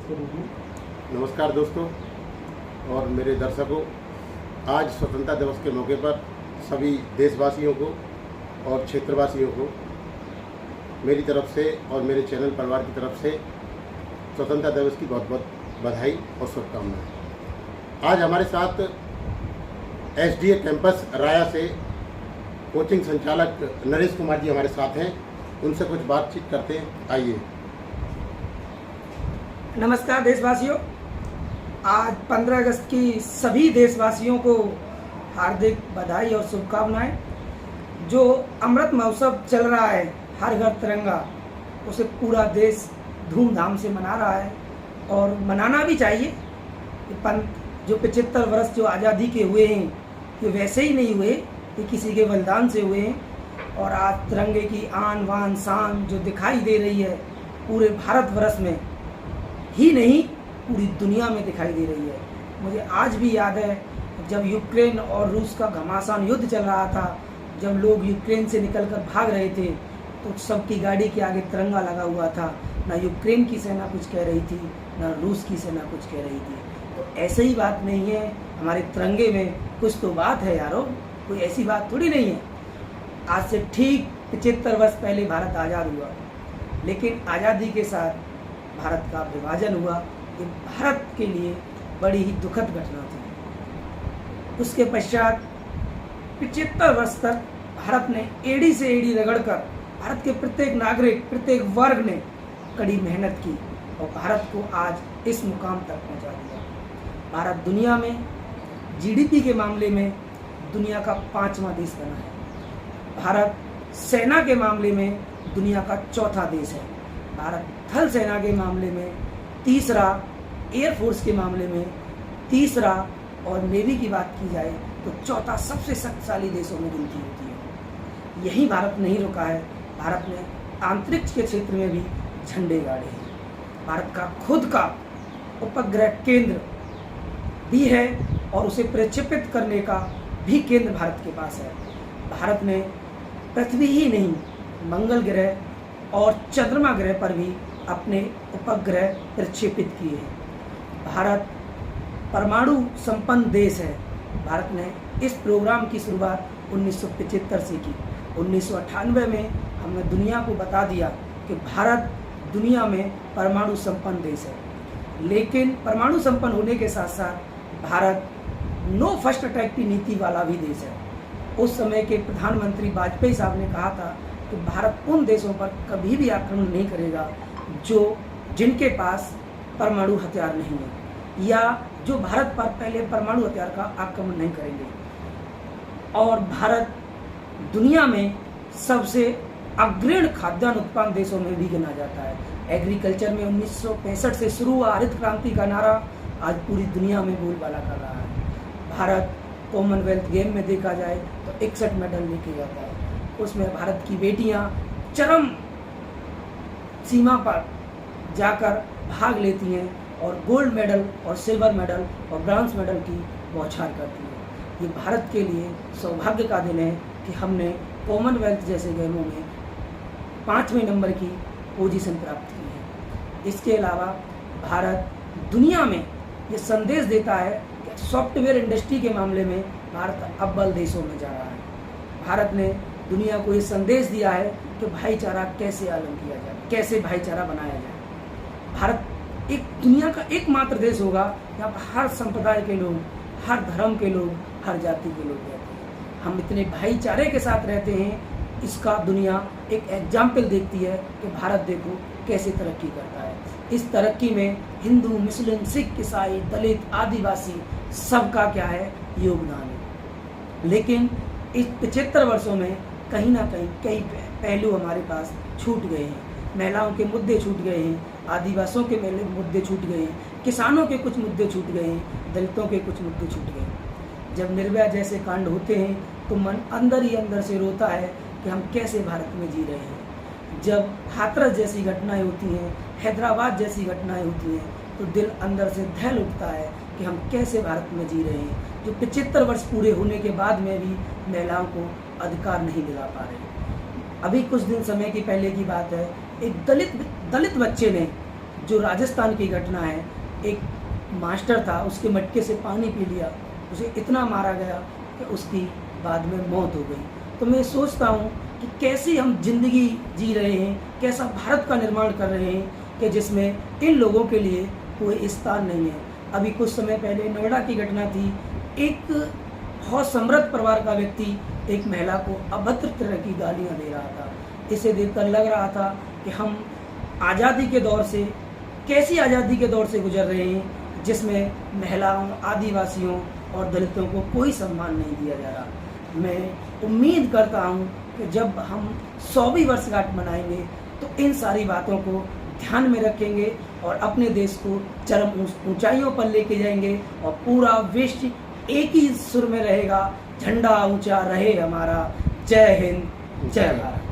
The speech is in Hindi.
के रूप में। नमस्कार दोस्तों और मेरे दर्शकों, आज स्वतंत्रता दिवस के मौके पर सभी देशवासियों को और क्षेत्रवासियों को मेरी तरफ से और मेरे चैनल परिवार की तरफ से स्वतंत्रता दिवस की बहुत बहुत बधाई और शुभकामनाएं। आज हमारे साथ एसडीए कैंपस राया से कोचिंग संचालक नरेश कुमार जी हमारे साथ हैं। उनसे कुछ बातचीत करते हैं, आइए। नमस्कार देशवासियों, आज 15 अगस्त की सभी देशवासियों को हार्दिक बधाई और शुभकामनाएं। जो अमृत महोत्सव चल रहा है, हर घर तिरंगा, उसे पूरा देश धूमधाम से मना रहा है और मनाना भी चाहिए। जो 75 वर्ष जो आज़ादी के हुए हैं, ये वैसे ही नहीं हुए, ये किसी के बलिदान से हुए हैं। और आज तिरंगे की आन बान शान जो दिखाई दे रही है, पूरे भारतवर्ष में ही नहीं पूरी दुनिया में दिखाई दे रही है। मुझे आज भी याद है जब यूक्रेन और रूस का घमासान युद्ध चल रहा था, जब लोग यूक्रेन से निकलकर भाग रहे थे तो सबकी गाड़ी के आगे तिरंगा लगा हुआ था। ना यूक्रेन की सेना कुछ कह रही थी, ना रूस की सेना कुछ कह रही थी। तो ऐसे ही बात नहीं है, हमारे तिरंगे में कुछ तो बात है यारो, कोई ऐसी बात थोड़ी नहीं है। आज से ठीक 75 वर्ष पहले भारत आज़ाद हुआ, लेकिन आज़ादी के साथ भारत का विभाजन हुआ। ये भारत के लिए बड़ी ही दुखद घटना थी। उसके पश्चात 75 वर्ष तक भारत ने एड़ी से एड़ी रगड़कर, भारत के प्रत्येक नागरिक, प्रत्येक वर्ग ने कड़ी मेहनत की और भारत को आज इस मुकाम तक पहुंचा दिया। भारत दुनिया में जीडीपी के मामले में दुनिया का 5वां देश बना है। भारत सेना के मामले में दुनिया का 4था देश है। भारत थल सेना के मामले में 3रा, एयरफोर्स के मामले में 3रा और नेवी की बात की जाए तो 4था सबसे शक्तिशाली देशों में गिनती होती है। यही भारत नहीं रुका है, भारत ने अंतरिक्ष के क्षेत्र में भी झंडे गाड़े हैं। भारत का खुद का उपग्रह केंद्र भी है और उसे प्रक्षेपित करने का भी केंद्र भारत के पास है। भारत ने पृथ्वी ही नहीं, मंगल ग्रह और चंद्रमा ग्रह पर भी अपने उपग्रह प्रक्षेपित किए हैं। भारत परमाणु संपन्न देश है। भारत ने इस प्रोग्राम की शुरुआत 1975 से की। 1998 में हमने दुनिया को बता दिया कि भारत दुनिया में परमाणु संपन्न देश है। लेकिन परमाणु संपन्न होने के साथ साथ भारत नो फर्स्ट अटैक की नीति वाला भी देश है। उस समय के प्रधानमंत्री वाजपेयी साहब ने कहा था कि भारत उन देशों पर कभी भी आक्रमण नहीं करेगा जिनके पास परमाणु हथियार नहीं है, या जो भारत पर पहले परमाणु हथियार का आक्रमण नहीं करेंगे। और भारत दुनिया में सबसे अग्रणी खाद्यान्न उत्पादन देशों में भी गिना जाता है। एग्रीकल्चर में 1965 से शुरू हुआ हरित क्रांति का नारा आज पूरी दुनिया में बोलबाला कर रहा है। भारत कॉमनवेल्थ गेम में देखा जाए तो 61 मेडल लेके जाता है। उसमें भारत की बेटियां चरम सीमा पर जाकर भाग लेती हैं और गोल्ड मेडल और सिल्वर मेडल और ब्रॉन्ज मेडल की बौछार करती हैं। ये भारत के लिए सौभाग्य का दिन है कि हमने कॉमनवेल्थ जैसे गेमों में 5वें नंबर की पोजीशन प्राप्त की है। इसके अलावा भारत दुनिया में ये संदेश देता है कि सॉफ्टवेयर इंडस्ट्री के मामले में भारत अव्वल देशों में जा रहा है। भारत ने दुनिया को ये संदेश दिया है कि भाईचारा कैसे आलम किया जाए, कैसे भाईचारा बनाया जाए। भारत एक दुनिया का एकमात्र देश होगा जहाँ पर हर संप्रदाय के लोग, हर धर्म के लोग, हर जाति के लोग रहते हैं। हम इतने भाईचारे के साथ रहते हैं, इसका दुनिया एक एग्जाम्पल देखती है कि भारत देखो कैसे तरक्की करता है। इस तरक्की में हिंदू, मुस्लिम, सिख, ईसाई, दलित, आदिवासी सबका क्या है योगदान है। लेकिन इस 75 वर्षों में कहीं ना कहीं कई पहलू हमारे पास छूट गए हैं। महिलाओं के मुद्दे छूट गए हैं, आदिवासियों के मुद्दे छूट गए हैं, किसानों के कुछ मुद्दे छूट गए हैं, दलितों के कुछ मुद्दे छूट गए हैं। जब निर्भया जैसे कांड होते हैं तो मन अंदर ही अंदर से रोता है कि हम कैसे भारत में जी रहे हैं। जब हाथरस जैसी घटनाएं होती हैं, हैदराबाद जैसी घटनाएं होती हैं, तो दिल अंदर से दहल उठता है कि हम कैसे भारत में जी रहे हैं, जो 75 वर्ष पूरे होने के बाद में भी महिलाओं को अधिकार नहीं दिला पा रहे। अभी कुछ दिन समय की पहले की बात है, एक दलित बच्चे ने जो राजस्थान की घटना है, एक मास्टर था, उसके मटके से पानी पी लिया, उसे इतना मारा गया कि उसकी बाद में मौत हो गई। तो मैं सोचता हूँ कि कैसी हम जिंदगी जी रहे हैं, कैसा भारत का निर्माण कर रहे हैं कि जिसमें इन लोगों के लिए कोई स्थान नहीं है। अभी कुछ समय पहले नोएडा की घटना थी, एक बहुत समृद्ध परिवार का व्यक्ति एक महिला को अभद्र तरह की गालियाँ दे रहा था। इसे देखकर लग रहा था कि हम आज़ादी के दौर से, कैसी आज़ादी के दौर से गुजर रहे हैं जिसमें महिलाओं, आदिवासियों और दलितों को कोई सम्मान नहीं दिया जा रहा। मैं उम्मीद करता हूँ कि जब हम 100वीं वर्षगांठ मनाएंगे तो इन सारी बातों को ध्यान में रखेंगे और अपने देश को चरम ऊंचाइयों पर लेके जाएंगे और पूरा विश्व एक ही सुर में रहेगा, झंडा ऊंचा रहे हमारा। जय हिंद, जय भारत।